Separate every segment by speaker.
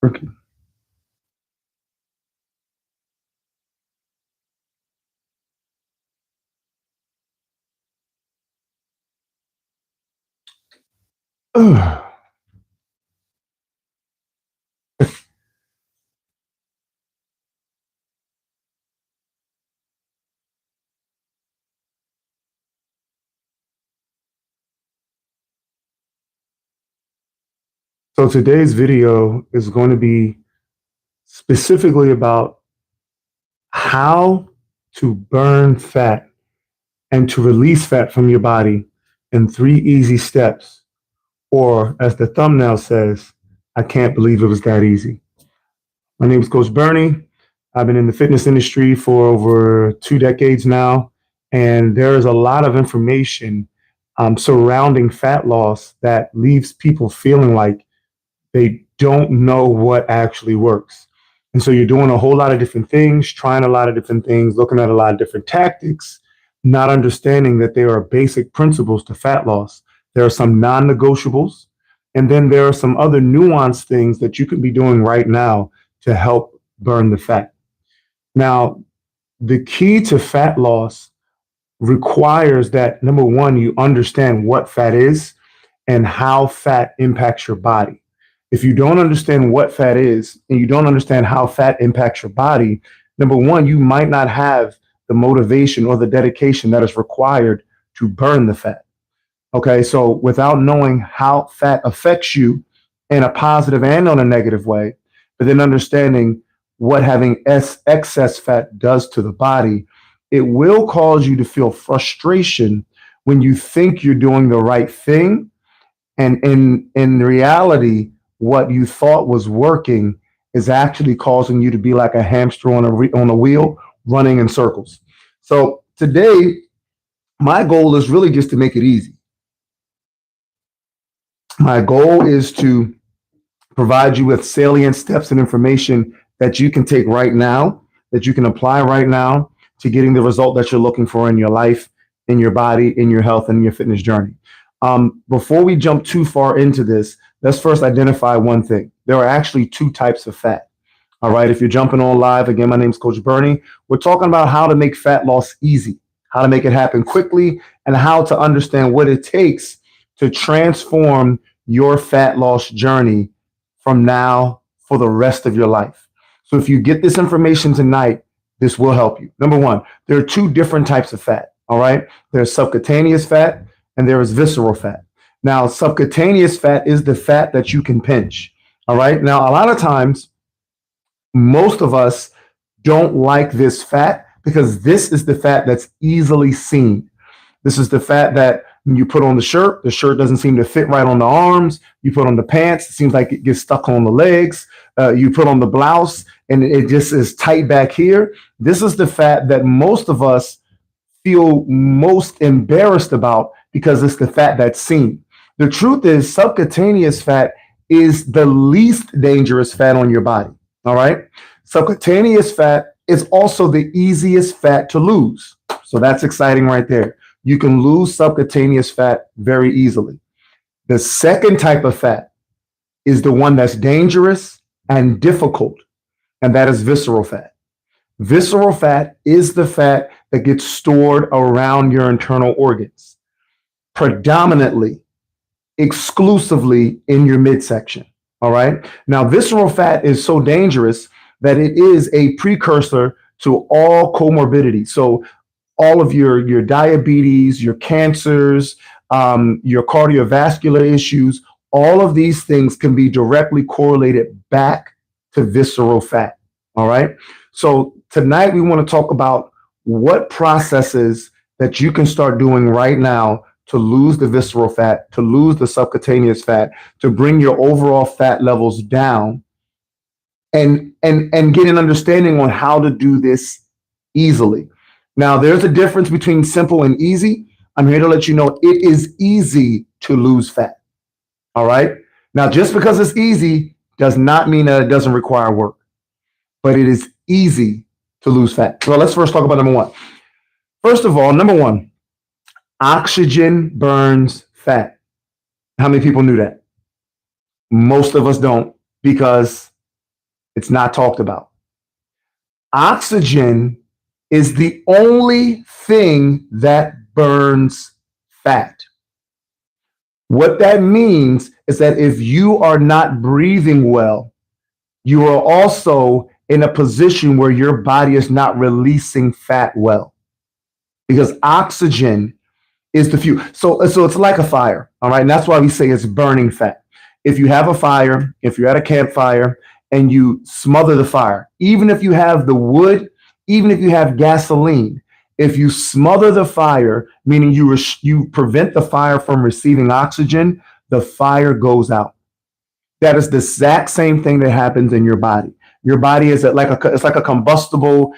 Speaker 1: Okay. Ugh. So today's video is going to be specifically about how to burn fat and to release fat from your body in 3 easy steps. Or, as the thumbnail says, I can't believe it was that easy. My name is Coach Bernie. I've been in the fitness industry for over 2 decades now, and there is a lot of information surrounding fat loss that leaves people feeling like they don't know what actually works. And so you're doing a whole lot of different things, trying a lot of different things, looking at a lot of different tactics, not understanding that there are basic principles to fat loss. There are some non negotiables, and then there are some other nuanced things that you can be doing right now to help burn the fat. Now, the key to fat loss requires that number one, you understand what fat is and how fat impacts your body. If you don't understand what fat is and you don't understand how fat impacts your body, number one, you might not have the motivation or the dedication that is required to burn the fat. Okay, so without knowing how fat affects you in a positive and on a negative way, but then understanding what having excess fat does to the body, it will cause you to feel frustration when you think you're doing the right thing. And in reality, what you thought was working is actually causing you to be like a hamster on a wheel running in circles. So today, my goal is really just to make it easy. My goal is to provide you with salient steps and information that you can take right now, that you can apply right now to getting the result that you're looking for in your life, in your body, in your health, and in your fitness journey. Before we jump too far into this, let's first identify one thing. There are actually two types of fat. All right. If you're jumping on live, again, my name is Coach Bernie. We're talking about how to make fat loss easy, how to make it happen quickly, and how to understand what it takes to transform your fat loss journey from now for the rest of your life. So if you get this information tonight, this will help you. Number one, there are two different types of fat. All right. There's subcutaneous fat and there is visceral fat. Now, subcutaneous fat is the fat that you can pinch. All right. Now, a lot of times, most of us don't like this fat because this is the fat that's easily seen. This is the fat that when you put on the shirt doesn't seem to fit right on the arms. You put on the pants, it seems like it gets stuck on the legs. You put on the blouse and it just is tight back here. This is the fat that most of us feel most embarrassed about because it's the fat that's seen. The truth is, subcutaneous fat is the least dangerous fat on your body. All right. Subcutaneous fat is also the easiest fat to lose. So that's exciting right there. You can lose subcutaneous fat very easily. The second type of fat is the one that's dangerous and difficult, and that is visceral fat. Visceral fat is the fat that gets stored around your internal organs, predominantly, exclusively in your midsection. All right. Now, visceral fat is so dangerous that it is a precursor to all comorbidity. So, all of your diabetes, your cancers, your cardiovascular issues, all of these things can be directly correlated back to visceral fat. All right. So tonight we want to talk about what processes that you can start doing right now to lose the visceral fat, to lose the subcutaneous fat, to bring your overall fat levels down, and get an understanding on how to do this easily. Now, there's a difference between simple and easy. I'm here to let you know it is easy to lose fat. All right. Now, just because it's easy does not mean that it doesn't require work, but it is easy to lose fat. So let's first talk about number one. First of all, number one, oxygen burns fat. How many people knew that? Most of us don't because It's not talked about. Oxygen is the only thing that burns fat. What that means is that if you are not breathing well, you are also in a position where your body is not releasing fat well, because oxygen is the fuel. So it's like a fire, all right? And that's why we say it's burning fat. If you have a fire, if you're at a campfire and you smother the fire, even if you have the wood, even if you have gasoline, if you smother the fire, meaning you prevent the fire from receiving oxygen, the fire goes out. That is the exact same thing that happens in your body. Your body is it's like a combustible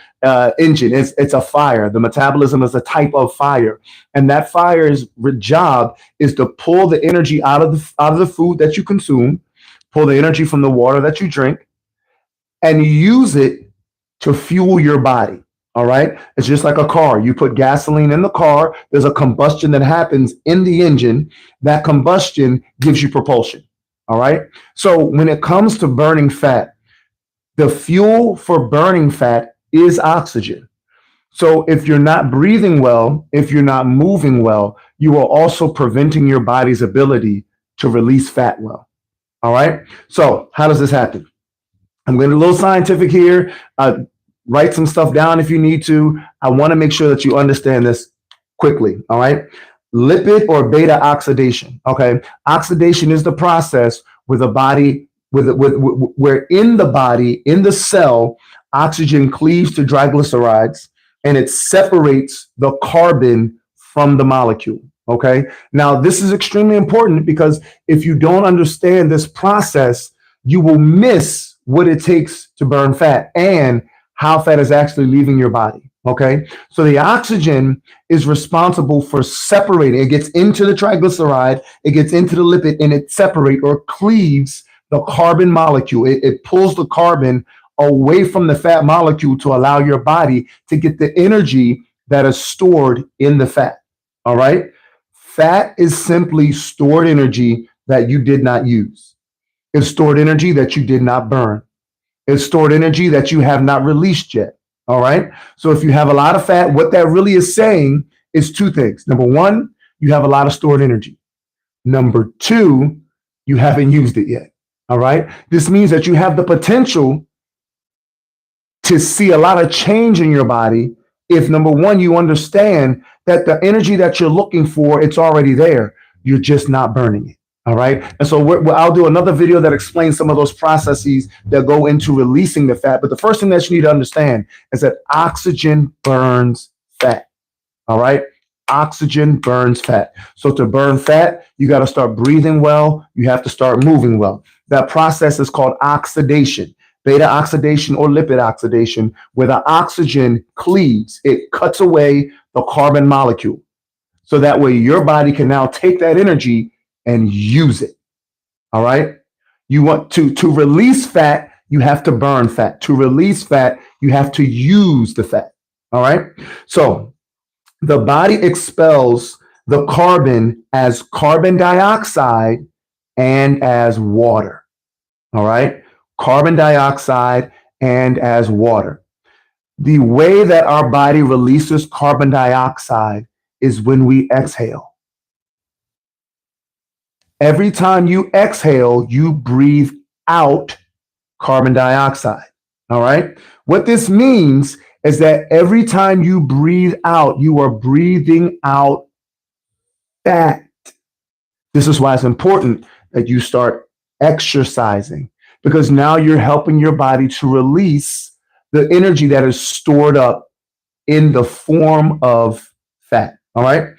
Speaker 1: engine. It's a fire. The metabolism is a type of fire, and that fire's job is to pull the energy out of the food that you consume, pull the energy from the water that you drink, and use it to fuel your body. All right. It's just like a car. You put gasoline in the car, there's a combustion that happens in the engine. That combustion gives you propulsion. All right. So when it comes to burning fat, the fuel for burning fat is oxygen. So if you're not breathing well, if you're not moving well, you are also preventing your body's ability to release fat well. All right. So how does this happen? I'm going a little scientific here. Write some stuff down if you need to. I want to make sure that you understand this quickly. All right. Lipid or beta oxidation. Okay. Oxidation is the process where the body, where in the body, in the cell, oxygen cleaves to triglycerides and it separates the carbon from the molecule. Okay. Now, this is extremely important because if you don't understand this process, you will miss what it takes to burn fat and how fat is actually leaving your body. Okay. So the oxygen is responsible for separating. It gets into the triglyceride, it gets into the lipid, and it separates or cleaves the carbon molecule. It pulls the carbon away from the fat molecule to allow your body to get the energy that is stored in the fat. All right. Fat is simply stored energy that you did not use. It's stored energy that you did not burn. It's stored energy that you have not released yet. All right. So if you have a lot of fat, what that really is saying is two things. Number one, you have a lot of stored energy. Number two, you haven't used it yet. All right. This means that you have the potential to see a lot of change in your body if, number one, you understand that the energy that you're looking for, it's already there. You're just not burning it. All right. And so I'll do another video that explains some of those processes that go into releasing the fat. But the first thing that you need to understand is that oxygen burns fat. All right. Oxygen burns fat. So to burn fat, you got to start breathing well. You have to start moving well. That process is called oxidation, beta oxidation or lipid oxidation, where the oxygen cleaves. It cuts away the carbon molecule. So that way your body can now take that energy and use it. All right. You want to release fat, you have to burn fat. To release fat, you have to use the fat. All right. So the body expels the carbon as carbon dioxide and as water. All right. Carbon dioxide and as water. The way that our body releases carbon dioxide is when we exhale. Every time you exhale, you breathe out carbon dioxide. All right. What this means is that every time you breathe out, you are breathing out fat. This is why it's important that you start exercising, because now you're helping your body to release the energy that is stored up in the form of fat. All right.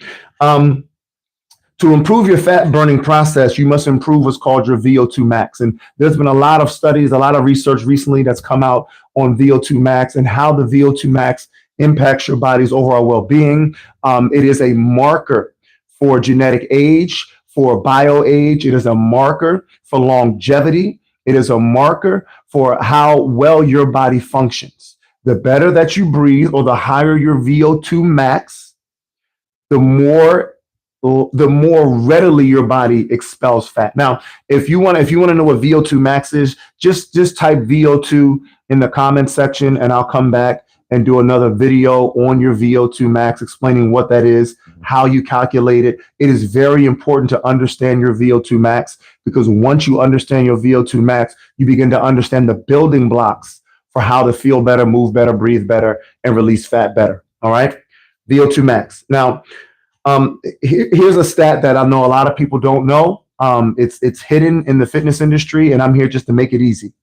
Speaker 1: To improve your fat burning process, you must improve what's called your VO2 max. And there's been a lot of studies, a lot of research recently that's come out on VO2 max and how the VO2 max impacts your body's overall well-being. It is a marker for genetic age, for bio age. It is a marker for longevity. It is a marker for how well your body functions. The better that you breathe or the higher your VO2 max, the more the more readily your body expels fat. Now, if you want to know what VO2 max is, just type VO2 in the comment section, and I'll come back and do another video on your VO2 max, explaining what that is, how you calculate it. It is very important to understand your VO2 max, because once you understand your VO2 max, you begin to understand the building blocks for how to feel better, move better, breathe better, and release fat better. All right, VO2 max. Now, here's a stat that I know a lot of people don't know. It's hidden in the fitness industry, and I'm here just to make it easy.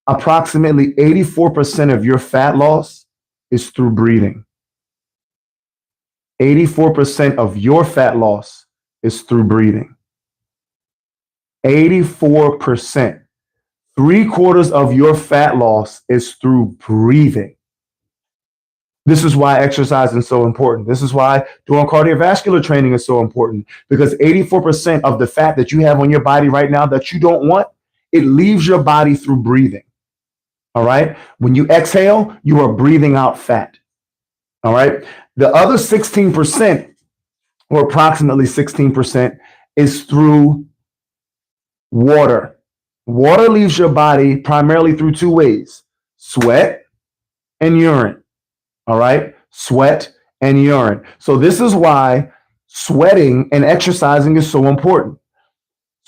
Speaker 1: Approximately 84% of your fat loss is through breathing. 84% of your fat loss is through breathing. 84%. 3/4 of your fat loss is through breathing. This is why exercising is so important. This is why doing cardiovascular training is so important, because 84% of the fat that you have on your body right now that you don't want, it leaves your body through breathing. All right. When you exhale, you are breathing out fat. All right. The other 16%, or approximately 16%, is through water. Water leaves your body primarily through two ways: sweat and urine. All right. Sweat and urine. So this is why sweating and exercising is so important.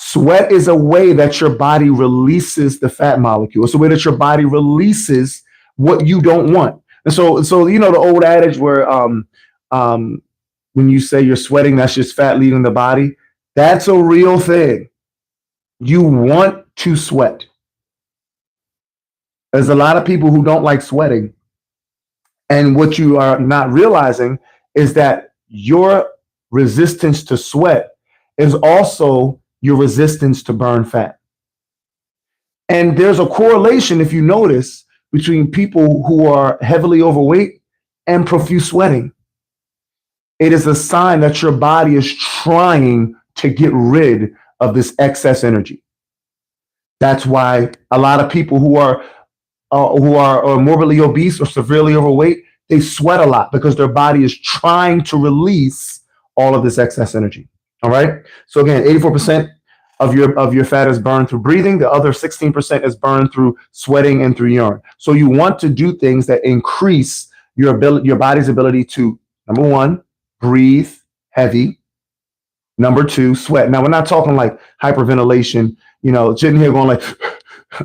Speaker 1: Sweat is a way that your body releases the fat molecule. It's a way that your body releases what you don't want. And so you know the old adage where when you say you're sweating, that's just fat leaving the body. That's a real thing. You want to sweat. There's a lot of people who don't like sweating. And what you are not realizing is that your resistance to sweat is also your resistance to burn fat. And there's a correlation, if you notice, between people who are heavily overweight and profuse sweating. It is a sign that your body is trying to get rid of this excess energy. That's why a lot of people who are morbidly obese or severely overweight, they sweat a lot because their body is trying to release all of this excess energy. All right. So again, 84% of your fat is burned through breathing. The other 16% is burned through sweating and through urine. So you want to do things that increase your body's ability to, number one, breathe heavy. Number two, sweat. Now we're not talking like hyperventilation. Sitting here going like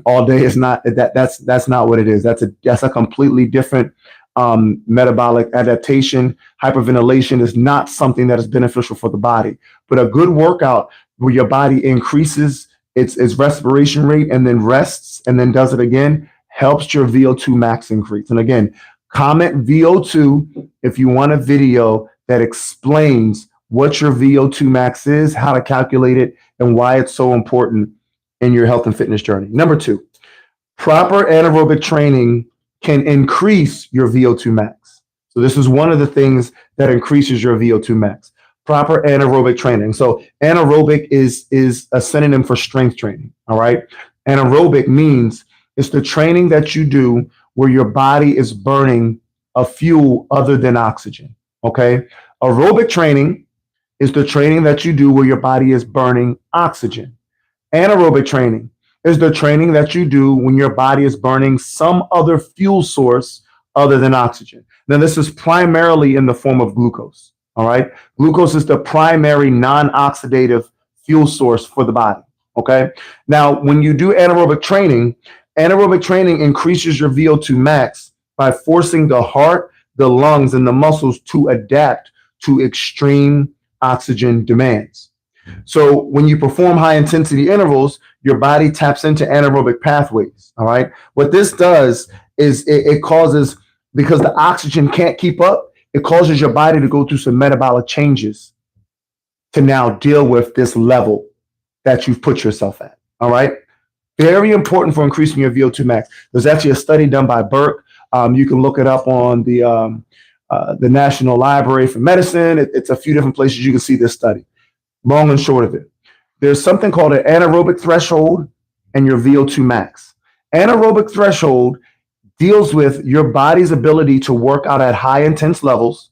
Speaker 1: all day is not that's not what it is. That's a completely different metabolic adaptation. Hyperventilation is not something that is beneficial for the body. But a good workout where your body increases its respiration rate and then rests and then does it again helps your VO2 max increase. And again, comment VO2 if you want a video that explains what your VO2 max is, how to calculate it, and why it's so important in your health and fitness journey. Number two, proper anaerobic training can increase your VO2 max. So this is one of the things that increases your VO2 max. Proper anaerobic training. So anaerobic is a synonym for strength training. All right. Anaerobic means it's the training that you do where your body is burning a fuel other than oxygen. Okay. Aerobic training is the training that you do where your body is burning oxygen. Anaerobic training is the training that you do when your body is burning some other fuel source other than oxygen. Now, this is primarily in the form of glucose. All right. Glucose is the primary non-oxidative fuel source for the body. Okay. Now, when you do anaerobic training increases your VO2 max by forcing the heart, the lungs, and the muscles to adapt to extreme oxygen demands. So when you perform high intensity intervals, your body taps into anaerobic pathways. All right. What this does is it causes, because the oxygen can't keep up, it causes your body to go through some metabolic changes to now deal with this level that you've put yourself at. All right. Very important for increasing your VO2 max. There's actually a study done by Burke. You can look it up on the National Library for Medicine. It's a few different places you can see this study. Long and short of it, there's something called an anaerobic threshold and your VO2 max. Anaerobic threshold deals with your body's ability to work out at high intense levels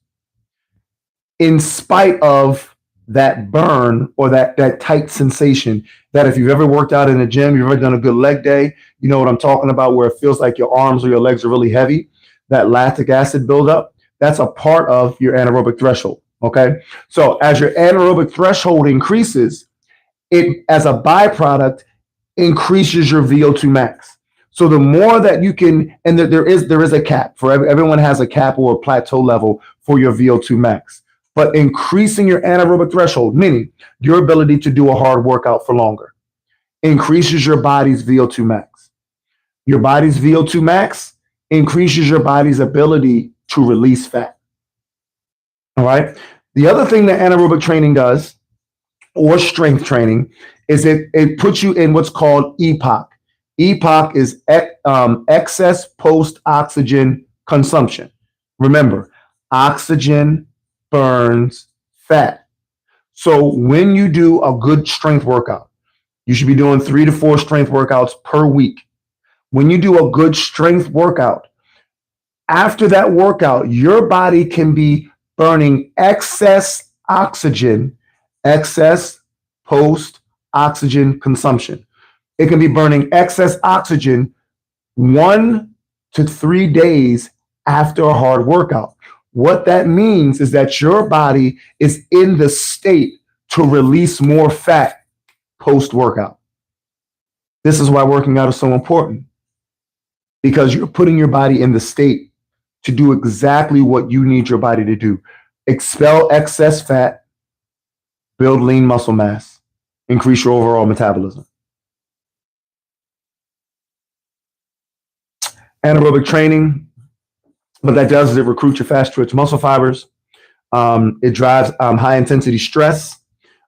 Speaker 1: in spite of that burn or that tight sensation that if you've ever worked out in a gym, you've ever done a good leg day, you know what I'm talking about, where it feels like your arms or your legs are really heavy, that lactic acid buildup, that's a part of your anaerobic threshold. Okay. So as your anaerobic threshold increases, it as a byproduct increases your VO2 max. So the more that you can, and there is a cap for everyone has a cap or a plateau level for your VO2 max. But increasing your anaerobic threshold, meaning your ability to do a hard workout for longer, increases your body's VO2 max. Your body's VO2 max increases your body's ability to release fat. All right. The other thing that anaerobic training does, or strength training, is it puts you in what's called EPOC. EPOC is excess post oxygen consumption. Remember, oxygen burns fat. So when you do a good strength workout, you should be doing 3 to 4 strength workouts per week. When you do a good strength workout, after that workout, your body can be burning excess oxygen, excess post oxygen consumption. It can be burning excess oxygen 1 to 3 days after a hard workout. What that means is that your body is in the state to release more fat post workout. This is why working out is so important, because you're putting your body in the state to do exactly what you need your body to do. Expel excess fat, build lean muscle mass, increase your overall metabolism. Anaerobic training, what that does is it recruits your fast twitch muscle fibers. It drives high intensity stress.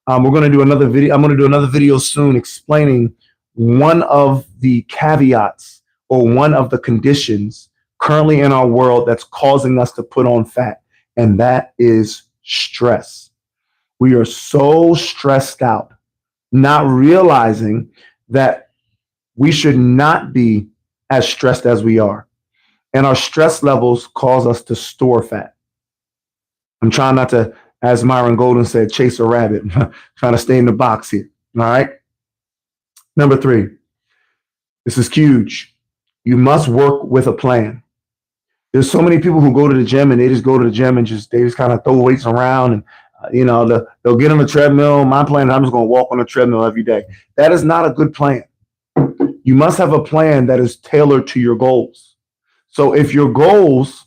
Speaker 1: We're going to do another video. I'm going to do another video soon explaining one of the caveats or one of the conditions currently in our world that's causing us to put on fat, and that is stress. We are so stressed out, not realizing that we should not be as stressed as we are. And our stress levels cause us to store fat. I'm trying not to, as Myron Golden said, chase a rabbit. Trying to stay in the box here. All right. Number 3, this is huge. You must work with a plan. There's so many people who go to the gym and they just go to the gym and they just kind of throw weights around and they'll get on the treadmill. My plan is I'm just going to walk on the treadmill every day. That is not a good plan. You must have a plan that is tailored to your goals. So if your goals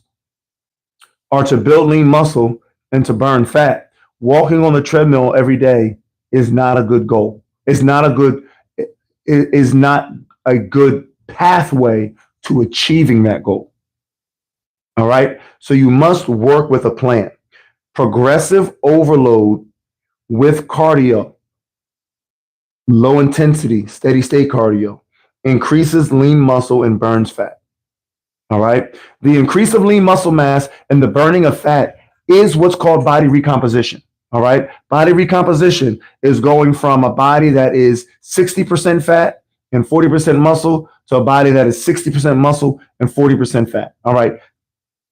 Speaker 1: are to build lean muscle and to burn fat, walking on the treadmill every day is not a good goal. It is not a good pathway to achieving that goal. All right. So you must work with a plan. Progressive overload with cardio, low intensity, steady state cardio, increases lean muscle and burns fat. All right. The increase of lean muscle mass and the burning of fat is what's called body recomposition. All right. Body recomposition is going from a body that is 60% fat and 40% muscle to a body that is 60% muscle and 40% fat. All right.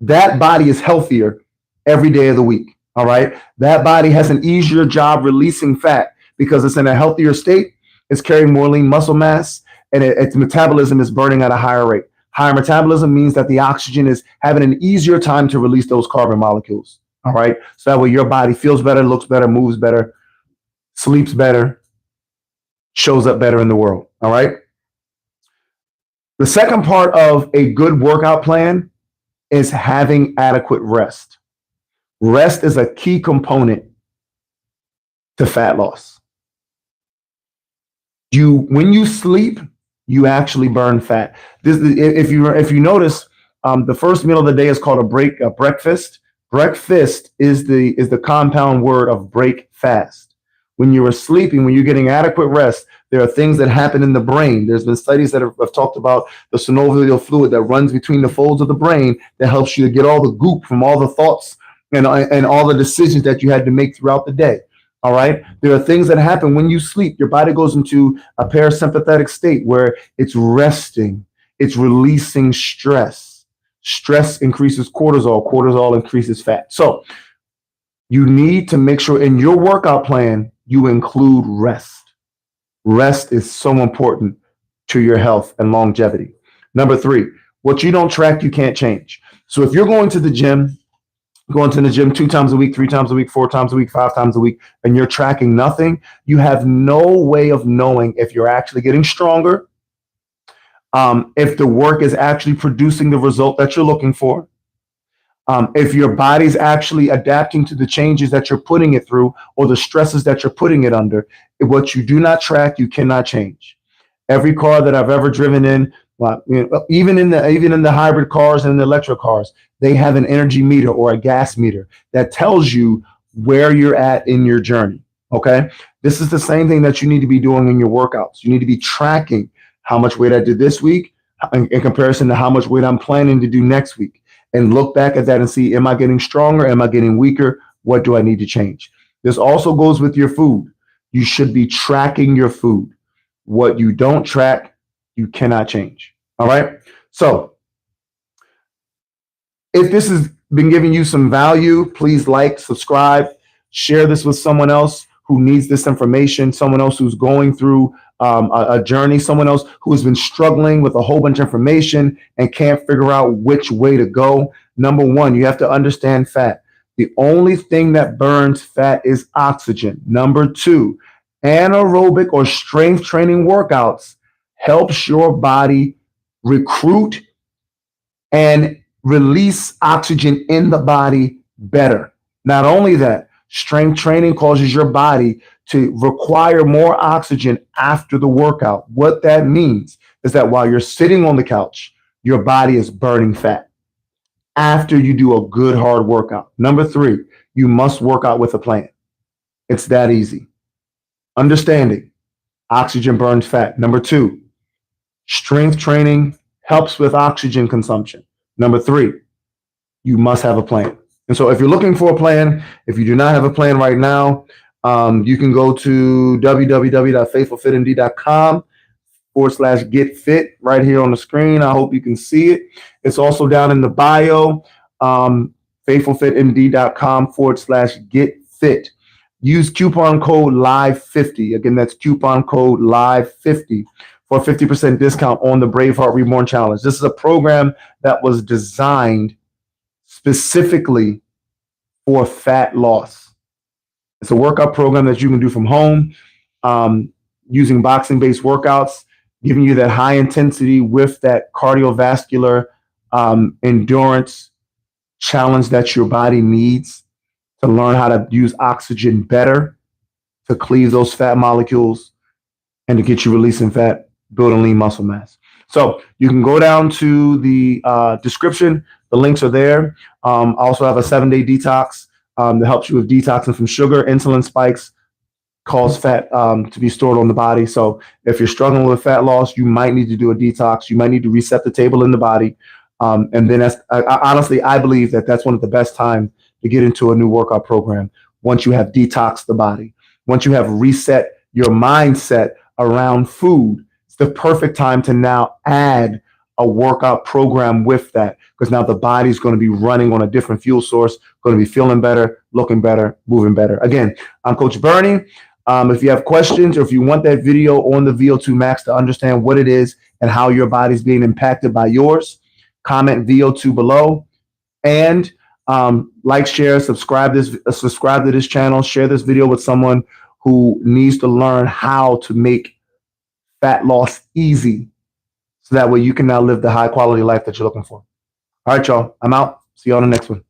Speaker 1: That body is healthier every day of the week. All right. That body has an easier job releasing fat because it's in a healthier state. It's carrying more lean muscle mass and its metabolism is burning at a higher rate. Higher metabolism means that the oxygen is having an easier time to release those carbon molecules. All right. So that way your body feels better, looks better, moves better, sleeps better, shows up better in the world. All right. The second part of a good workout plan is having adequate rest. Rest is a key component to fat loss. When you sleep, you actually burn fat. If you notice, the first meal of the day is called a breakfast. Breakfast is the compound word of break fast. When you are sleeping, when you're getting adequate rest, there are things that happen in the brain. There's been studies that have talked about the synovial fluid that runs between the folds of the brain that helps you to get all the goop from all the thoughts and all the decisions that you had to make throughout the day. All right. There are things that happen when you sleep. Your body goes into a parasympathetic state where it's resting. It's releasing stress. Stress increases cortisol. Cortisol increases fat. So You need to make sure in your workout plan you include rest. Rest is so important to your health and longevity. Number three, what you don't track, you can't change. So if you're going to the gym 2 times a week, 3 times a week, 4 times a week, 5 times a week, and you're tracking nothing, you have no way of knowing if you're actually getting stronger, if the work is actually producing the result that you're looking for, if your body's actually adapting to the changes that you're putting it through or the stresses that you're putting it under. What you do not track, you cannot change. Every car that I've ever driven in, well, even in the hybrid cars and the electric cars, they have an energy meter or a gas meter that tells you where you're at in your journey. Okay, this is the same thing that you need to be doing in your workouts. You need to be tracking how much weight I did this week in comparison to how much weight I'm planning to do next week, and look back at that and see, am I getting stronger? Am I getting weaker? What do I need to change? This also goes with your food. You should be tracking your food. What you don't track, you cannot change. All right. So if this has been giving you some value, please like, subscribe, share this with someone else who needs this information, someone else who's going through a journey, someone else who has been struggling with a whole bunch of information and can't figure out which way to go. Number one, you have to understand fat. The only thing that burns fat is oxygen. Number two, anaerobic or strength training workouts helps your body recruit and release oxygen in the body better. Not only that, strength training causes your body to require more oxygen after the workout. What that means is that while you're sitting on the couch, your body is burning fat after you do a good hard workout. Number three, you must work out with a plan. It's that easy. Understanding oxygen burns fat. Number two, strength training helps with oxygen consumption. Number three, you must have a plan. And so if you're looking for a plan, if you do not have a plan right now, you can go to www.faithfulfitmd.com/get fit right here on the screen. I hope you can see it. It's also down in the bio, faithfulfitmd.com/get fit. Use coupon code LIVE50. Again, that's coupon code LIVE50 for a 50% discount on the Braveheart Reborn Challenge. This is a program that was designed specifically for fat loss. It's a workout program that you can do from home, using boxing-based workouts, giving you that high intensity with that cardiovascular endurance challenge that your body needs to learn how to use oxygen better, to cleave those fat molecules, and to get you releasing fat, building lean muscle mass. So you can go down to the description. The links are there. I also have a 7-day detox that helps you with detoxing from sugar. Insulin spikes cause fat to be stored on the body. So if you're struggling with fat loss, you might need to do a detox. You might need to reset the table in the body. And then honestly, I believe that that's one of the best times to get into a new workout program. Once you have detoxed the body, once you have reset your mindset around food, it's the perfect time to now add a workout program with that, because now the body's going to be running on a different fuel source, going to be feeling better, looking better, moving better. Again, I'm Coach Bernie. If you have questions or if you want that video on the VO2 Max to understand what it is and how your body's being impacted by yours, comment VO2 below, and like, share, subscribe to this channel, share this video with someone who needs to learn how to make fat loss easy, so that way you can now live the high quality life that you're looking for. All right, y'all, I'm out. See you on the next one.